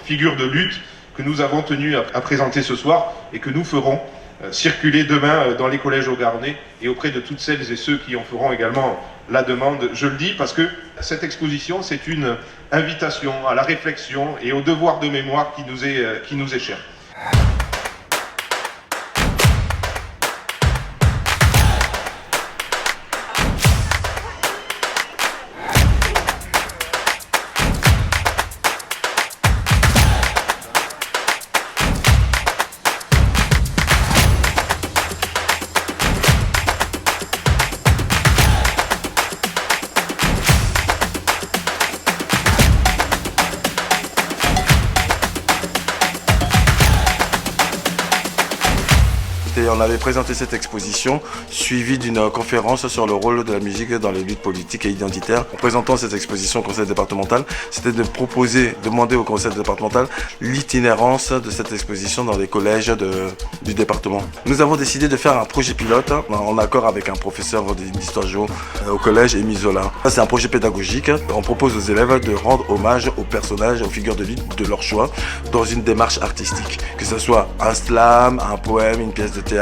figures de lutte que nous avons tenu à présenter ce soir et que nous ferons circuler demain dans les collèges haut-garonnais et auprès de toutes celles et ceux qui en feront également la demande. Je le dis parce que cette exposition, c'est une invitation à la réflexion et au devoir de mémoire qui nous est cher. Et on avait présenté cette exposition suivie d'une conférence sur le rôle de la musique dans les luttes politiques et identitaires. En présentant cette exposition au conseil départemental, c'était de demander au conseil départemental l'itinérance de cette exposition dans les collèges du département. Nous avons décidé de faire un projet pilote en accord avec un professeur d'histoire géo au collège, Émile Zola. C'est un projet pédagogique. On propose aux élèves de rendre hommage aux personnages, aux figures de lutte de leur choix dans une démarche artistique, que ce soit un slam, un poème, une pièce de théâtre.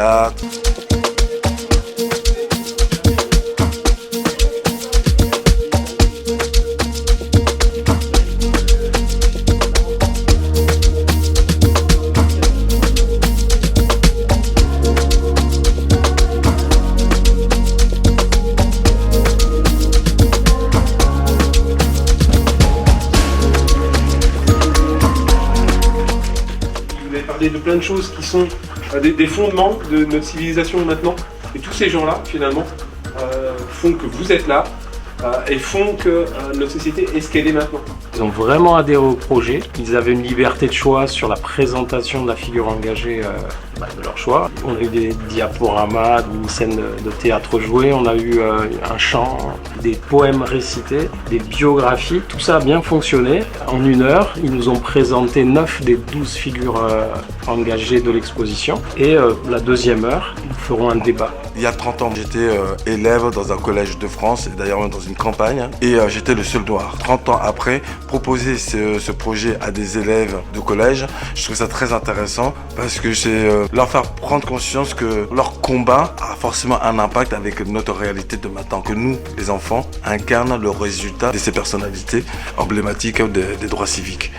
Vous avez parlé de plein de choses qui sont des fondements de notre civilisation maintenant. Et tous ces gens-là, finalement, font que vous êtes là et font que notre société est ce qu'elle est maintenant. Ils ont vraiment adhéré au projet. Ils avaient une liberté de choix sur la présentation de la figure engagée de leur choix. On a eu des diaporamas, une scène de théâtre jouée, on a eu un chant, des poèmes récités, des biographies. Tout ça a bien fonctionné. En 1 heure, ils nous ont présenté 9 des 12 figures engagées de l'exposition. Et la 2e heure, nous ferons un débat. Il y a 30 ans, j'étais élève dans un collège de France, et d'ailleurs même dans une campagne, et j'étais le seul noir. 30 ans après, proposer ce projet à des élèves de collège, je trouve ça très intéressant parce que c'est leur faire prendre conscience que leur combat a forcément un impact avec notre réalité de maintenant, que nous, les enfants, incarnent le résultat de ces personnalités emblématiques des droits civiques.